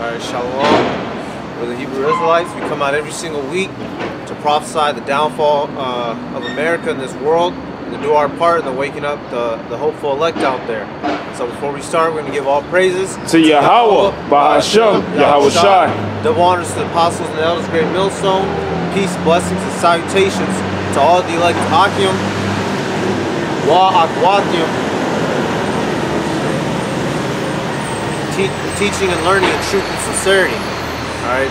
Alright, Shalom. We're the Hebrew Israelites. We come out every single week to prophesy the downfall of America and this world, and to do our part in the waking up the hopeful elect out there. So before we start, we're going to give all praises to Yahweh, Bahashem, Yahweh Shai. Double honors to the apostles and the elders, Greatmillstone. Peace, blessings, and salutations to all the elect Akim, Wa Akwatim, teaching and learning in truth and sincerity. Alright,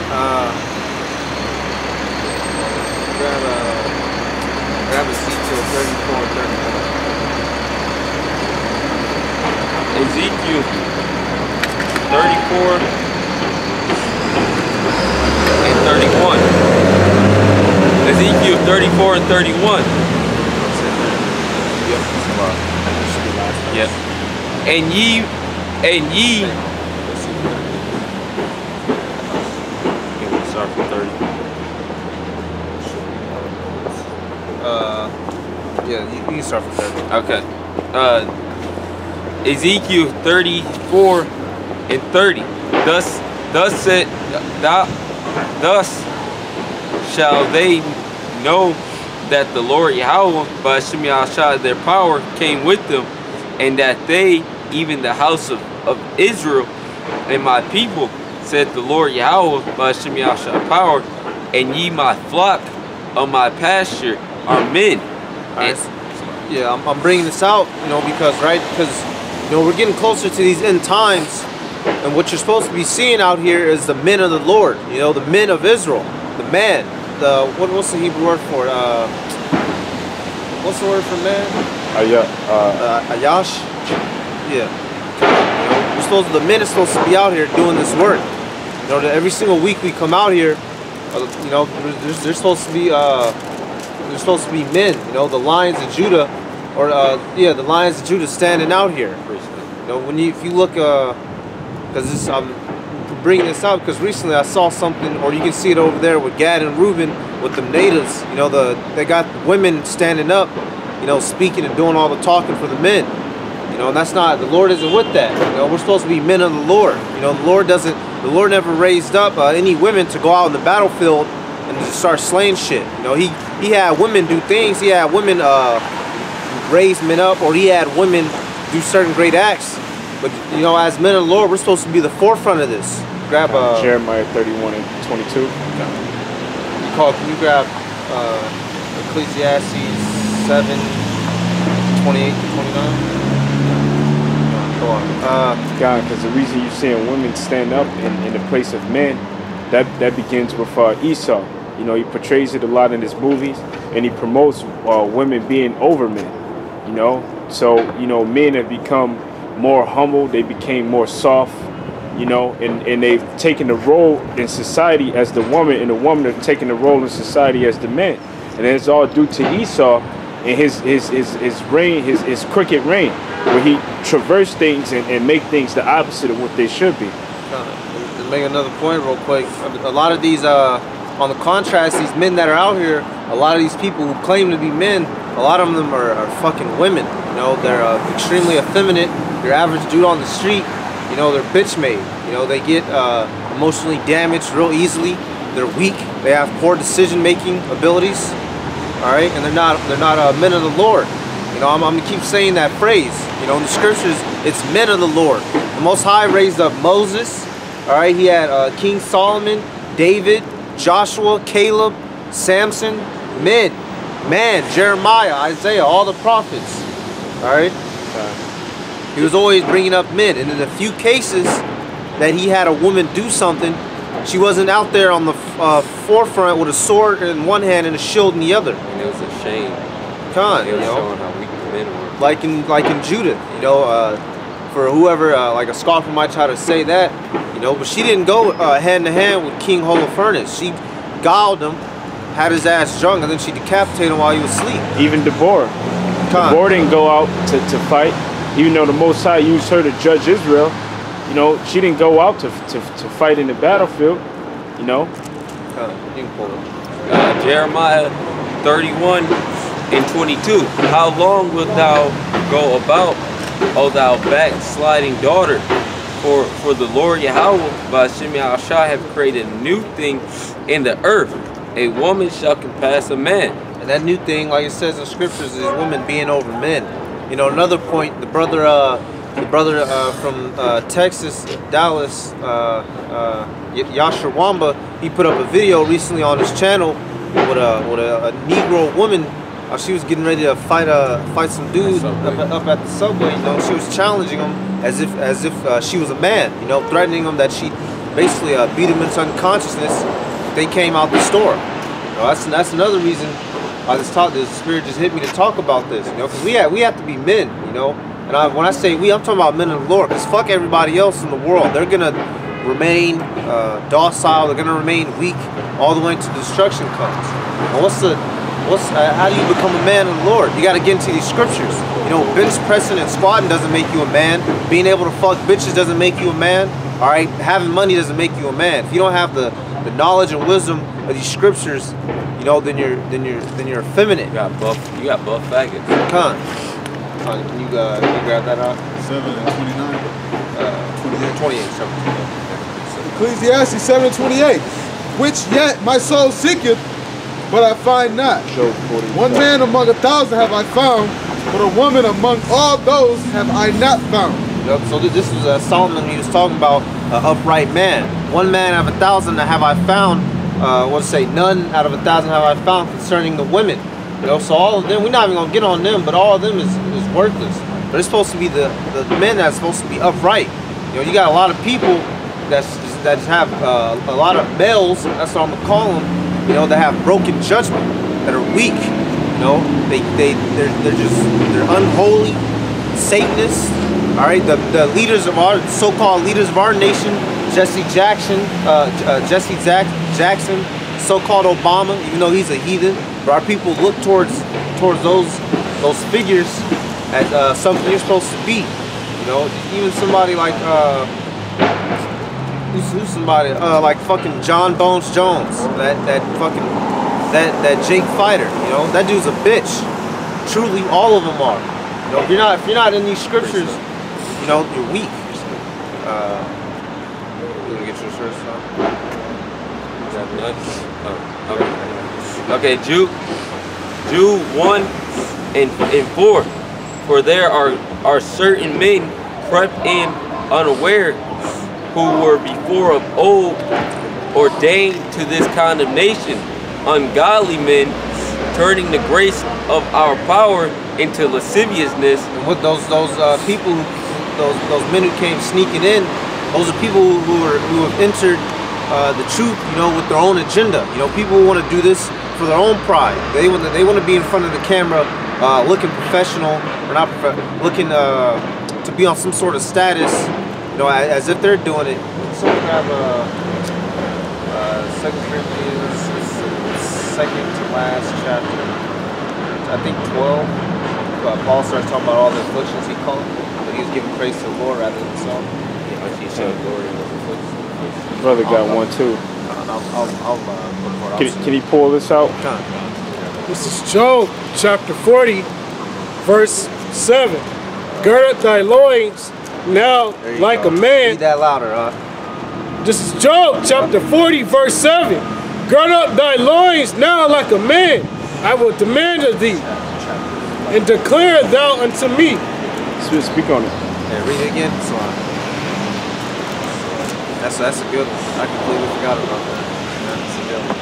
grab a seat till 34 and 31. Ezekiel 34 and 31. Ezekiel 34 and 31. Yep. And ye start from 30. Yeah, you can start from 30. Okay. Ezekiel 34 and 30. Thus shall they know that the Lord Yahweh, by Hashem Yahshua, their power came with them, and that they, even the house of Israel and my people, said the Lord Yahweh, by Hashem Yahshua power, and ye my flock of my pasture are men. Right. Yeah, I'm bringing this out, because we're getting closer to these end times, and what you're supposed to be seeing out here is the men of the Lord, the men of Israel, the man, what's the Hebrew word for it? What's the word for man? Ayash. Yeah. The men are supposed to be out here doing this work. That every single week we come out here, there's supposed to be men, the Lions of Judah, or the Lions of Judah standing out here. If you look, because I'm bringing this out because recently I saw something, or you can see it over there with Gad and Reuben with the natives. They got women standing up, speaking and doing all the talking for the men. And that's not, the Lord isn't with that. We're supposed to be men of the Lord. The Lord never raised up any women to go out in the battlefield and just start slaying shit. He had women do things. He had women raise men up, or he had women do certain great acts. But as men of the Lord, we're supposed to be the forefront of this. Grab Jeremiah 31 and 22. Can you grab Ecclesiastes 7, 28 to 29? God, because the reason you're seeing women stand up in the place of men, that begins with Esau. He portrays it a lot in his movies, and he promotes women being over men. So men have become more humble. They became more soft. And they've taken the role in society as the woman, and the woman have taken the role in society as the man. And it's all due to Esau and his reign, his crooked reign, where he traversed things and make things the opposite of what they should be. To make another point real quick, a lot of these, on the contrast, these men that are out here, a lot of these people who claim to be men, a lot of them are fucking women. They're extremely effeminate. Your average dude on the street, they're bitch made. They get emotionally damaged real easily. They're weak. They have poor decision-making abilities. All right, and they're not men of the Lord. I'm gonna keep saying that phrase. In the scriptures, it's men of the Lord. The Most High raised up Moses. All right, he had King Solomon, David, Joshua, Caleb, Samson, men, Jeremiah, Isaiah, all the prophets. All right, he was always bringing up men, and in a few cases that he had a woman do something, she wasn't out there on the forefront with a sword in one hand and a shield in the other. And it was a shame. Showing how weak the men were. Like in Judith, for whoever, like a scoffer might try to say that, but she didn't go hand to hand with King Holofernes. She guiled him, had his ass drunk, and then she decapitated him while he was asleep. Even Deborah. Deborah didn't go out to fight, even though the Most High used her to judge Israel. She didn't go out to fight in the battlefield. You can pull it. Jeremiah 31 and 22. How long wilt thou go about, O thou backsliding daughter? For the Lord Yahweh, Ba'ashem Yahushua, have created a new thing in the earth. A woman shall compass a man. And that new thing, like it says in scriptures, is women being over men. You know, another point, the brother from Texas, Dallas, Yasher Wamba, he put up a video recently on his channel with a Negro woman. She was getting ready to fight some dude up at the subway. You know, she was challenging him as if she was a man. You know, threatening him that she basically beat him into unconsciousness if they came out the store. You know, that's another reason why the spirit just hit me to talk about this. You know, because we have to be men. You know, and when I say we, I'm talking about men of the Lord. Because fuck everybody else in the world. They're gonna remain docile. They're gonna remain weak all the way until destruction comes. And how do you become a man of the Lord? You got to get into these scriptures. You know, bench pressing and squatting doesn't make you a man. Being able to fuck bitches doesn't make you a man. All right, having money doesn't make you a man. If you don't have the knowledge and wisdom of these scriptures, you know, then you're effeminate. You got buff faggots. Can you grab that out? 7 and 29. 28. 7. Ecclesiastes 7:28. Which yet my soul seeketh, but I find not. One man among 1,000 have I found, but a woman among all those have I not found. Yep. So this was Solomon. He was talking about an upright man. One man out of 1,000 have I found. None out of 1,000 have I found concerning the women. You know, so all of them, we're not even gonna get on them, but all of them is worthless. But it's supposed to be the men that's supposed to be upright. You know, you got a lot of people that have a lot of males. That's what I'm gonna call them. You know, that have broken judgment, that are weak. You know, they're unholy, Satanists. All right, the leaders of our so-called leaders of our nation, Jesse Jackson, so-called Obama, even though he's a heathen, but our people look towards those figures as something you're supposed to be. You know, even somebody like who's somebody like fucking John Bones Jones, that Jake fighter. You know, that dude's a bitch. Truly, all of them are. You know, if you're not in these scriptures, you know, you're weak. You gonna get your shirts on? Okay, Jude 1 and 4. For there are certain men crept in unaware, who were before of old ordained to this condemnation, ungodly men, turning the grace of our power into lasciviousness. And with those people, those men who came sneaking in, those are people who have entered the truth, you know, with their own agenda. You know, people who want to do this for their own pride. They want to be in front of the camera, looking professional, or not looking to be on some sort of status, you know, as if they're doing it. Someone grab 2 Corinthians, second to last chapter, I think 12. Paul starts talking about all the afflictions he called, but he was giving praise to the Lord rather than himself. Yeah, he showed glory in those afflictions. Brother got one too. Can he pull this out? This is Job chapter 40, verse 7. Gird up thy loins now like a man. Read that louder, huh? This is Job chapter 40, verse 7. Gird up thy loins now like a man. I will demand of thee, and declare thou unto me. Speak on it. Yeah, read it again. That's a good one. I completely forgot about that. That's a good one.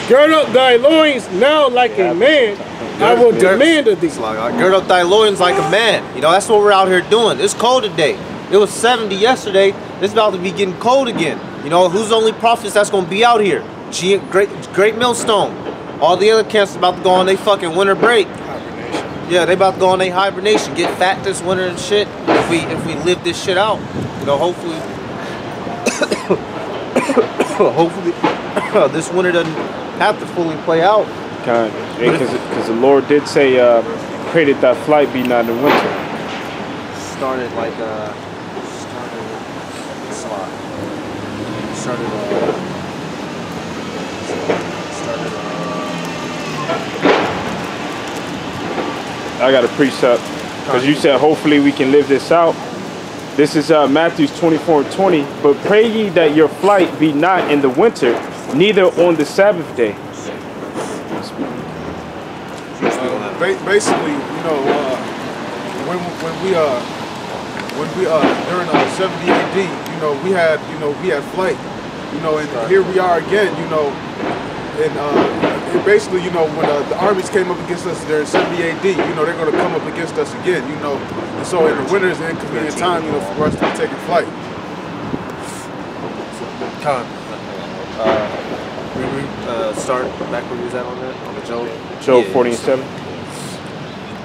Gird up thy loins now like a man. I will demand of thee. Gird up thy loins like a man. You know, that's what we're out here doing. It's cold today. It was 70 yesterday. It's about to be getting cold again. You know, who's the only prophets that's going to be out here? Greatmillstone. All the other camps about to go on their fucking winter break. Yeah, they about to go on their hibernation. Get fat this winter and shit. If we live this shit out. You know, hopefully this winter doesn't have to fully play out. Because the Lord did say, pray that thy flight be not in winter. Started I got a precept because you said hopefully we can live this out. This is Matthew 24:20. But pray ye that your flight be not in the winter, neither on the Sabbath day. Basically, you know, when we during 70 AD, you know, we had flight, you know, and here we are again, you know, and basically, you know, when the armies came up against us there in 70 AD, you know, they're going to come up against us again, you know, and so in the winter is an inconvenient time, you know, for us to be taking flight. Start back where we was at on that, on the Job. Job 40:7.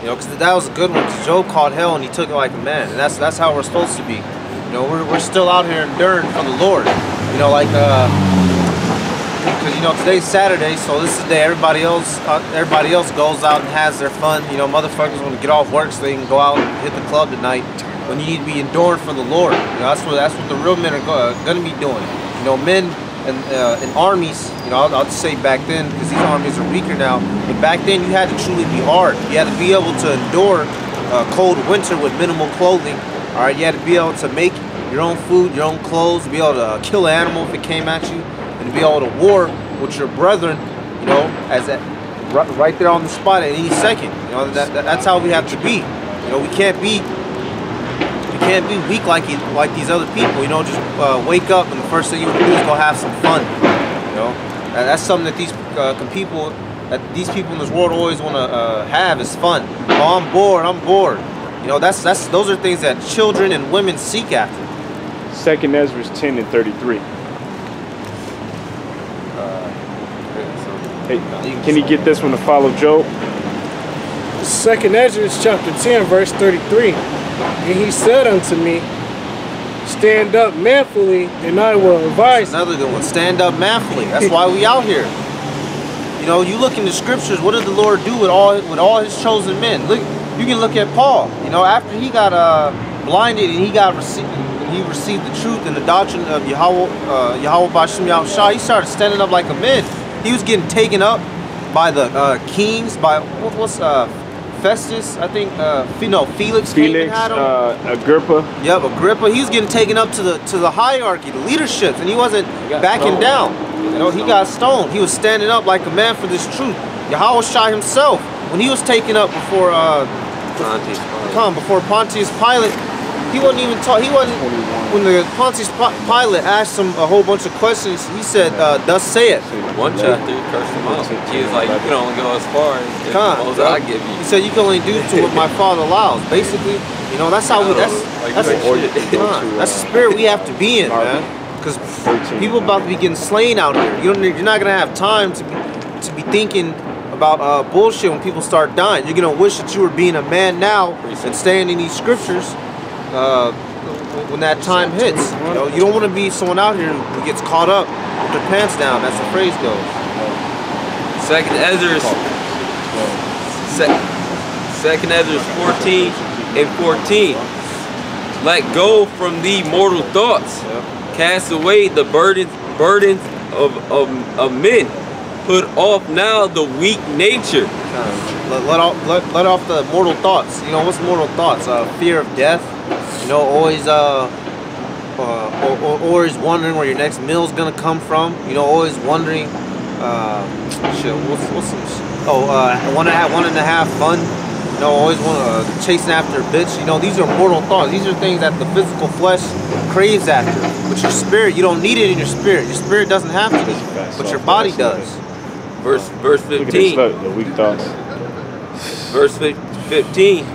You know, because that was a good one. Because Job caught hell and he took it like a man, and that's how we're supposed to be. You know, we're still out here enduring for the Lord. You know, like because you know today's Saturday, so this is the day everybody else goes out and has their fun. You know, motherfuckers want to get off work so they can go out and hit the club tonight. When you need to be enduring for the Lord. You know, that's what the real men are gonna be doing. You know, men. And armies, you know, I'll just say back then, because these armies are weaker now, but back then you had to truly be hard. You had to be able to endure cold winter with minimal clothing. All right, you had to be able to make your own food, your own clothes, be able to kill an animal if it came at you, and to be able to war with your brethren, you know, right there on the spot at any second. You know, that's how we have to be. You know, we can't be weak like these other people, you know, just wake up and the first thing you want to do is go have some fun, you know. That's something that these people in this world always want to have is fun. Oh, I'm bored. You know, those are things that children and women seek after. 2nd Ezra 10:33. Hey, can you get this one to follow Job? 2nd Ezra chapter 10 verse 33. And he said unto me, stand up manfully, and I will advise. Another good one. Stand up manfully. That's why we out here. You know, you look in the scriptures. What did the Lord do with all His chosen men? Look, you can look at Paul. You know, after he got blinded and he received the truth and the doctrine of Yahweh B'Shem Yahushua, he started standing up like a man. He was getting taken up by the kings, by what's Festus, I think, Felix had him. Agrippa. Yep, Agrippa. He was getting taken up to the hierarchy, the leaderships, and he wasn't backing down. You know, he got stoned. He was standing up like a man for this truth. Yahushua himself, when he was taken up before Pontius Pilate, he wasn't even taught. He wasn't. When the Pontius Pilate asked him a whole bunch of questions, he said, "Thus say it." One chapter, he cursed him out. He was like, "You can only go as far as I give you." He said, "You can only do to what my Father allows." Basically, you know, that's how we. That's the spirit we have to be in, man. Because people about to be getting slain out here. You're not gonna have time to be thinking about bullshit when people start dying. You're gonna wish that you were being a man now and staying in these scriptures. When that time hits, you know, you don't want to be someone out here who gets caught up with their pants down, as the phrase goes. 2nd Ezra 14:14. Let go from thee mortal thoughts. Cast away the burdens of men. Put off now the weak nature. Let off the mortal thoughts. You know, what's mortal thoughts? Fear of death. You know, always wondering where your next meal's gonna come from. You know, always wondering. Wanting to have fun. You know, always chasing after a bitch. You know, these are mortal thoughts. These are things that the physical flesh craves after. But your spirit, you don't need it in your spirit. Your spirit doesn't have to, but your body does. Verse 15. The weak thoughts. Verse 15.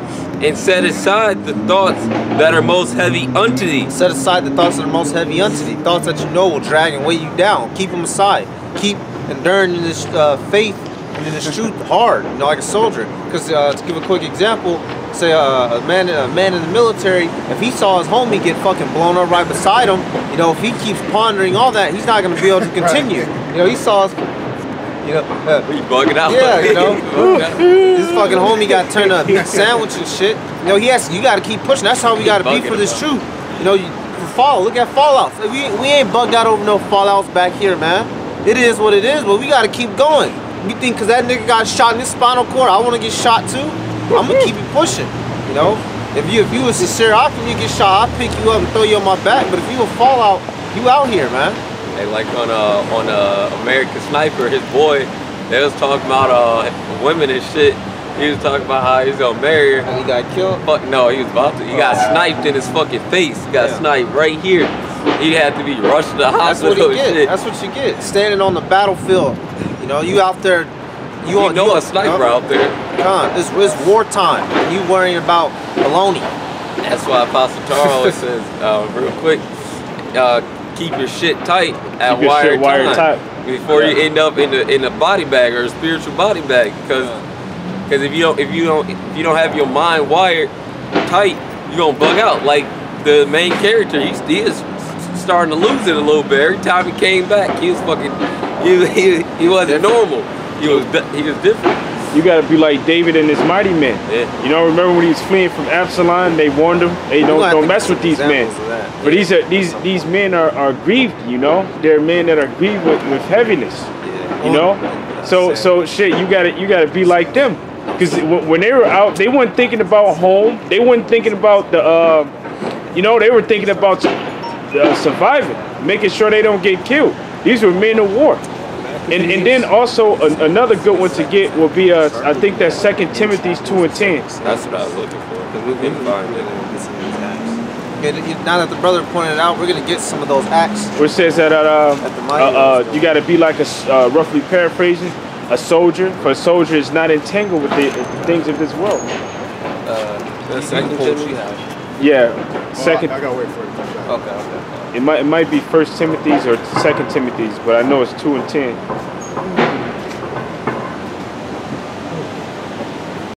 And set aside the thoughts that are most heavy unto thee. Set aside the thoughts that are most heavy unto thee. Thoughts that you know will drag and weigh you down. Keep them aside. Keep enduring in this faith and in this truth hard, you know, like a soldier. Because to give a quick example, say a man in the military, if he saw his homie get fucking blown up right beside him, you know, if he keeps pondering all that, he's not going to be able to continue. You know, he saw his... You know, you bugging out. Yeah, you know, this fucking homie got turned up sandwich and shit. You know, you got to keep pushing. That's how we got to be for this truth. You know, look at fallouts. We ain't bugged out over no fallouts back here, man. It is what it is, but we got to keep going. You think because that nigga got shot in his spinal cord, I want to get shot too? I'm gonna keep it pushing. You know, If you a sincere option, you get shot, I'll pick you up and throw you on my back. But if you a fallout, you out here, man. Hey, like on American Sniper, his boy, they was talking about women and shit. He was talking about how he's gonna marry her. And he got killed? Fuck no, he was about to. He got sniped in his fucking face. He got sniped right here. He had to be rushed to the hospital. That's what you and get. shit. That's what you get. Standing on the battlefield. You know, you out there. You know a sniper out there. Con, it's wartime. And you worrying about baloney. That's why Apostle Charles says, real quick, keep your shit tight at wire time before you end up in a body bag or a spiritual body bag. Because if you don't have your mind wired tight, you're gonna bug out. Like the main character, he is starting to lose it a little bit. Every time he came back, he was fucking he wasn't normal. He was different. You gotta be like David and his mighty men. Yeah. You know, remember when he was fleeing from Absalom? They warned him, "Hey, don't mess with these men." But these men are grieved. You know, they're men that are grieved with heaviness. You know, so shit. You gotta be like them. Because when they were out, they weren't thinking about home. They weren't thinking about the, they were thinking about surviving, making sure they don't get killed. These were men of war. And then also another good one to get will be, I think that's 2 Timothy 2:10. That's what I was looking for. Because we can find it. Now that the brother pointed it out, we're going to get some of those acts. Where it says that you got to be like roughly paraphrasing, a soldier, for a soldier is not entangled with the things of this world. The second Timothy. Yeah, second. I gotta wait for it to come back. Okay. It might be 1 Timothy's or 2 Timothy's, but I know it's 2 and 10.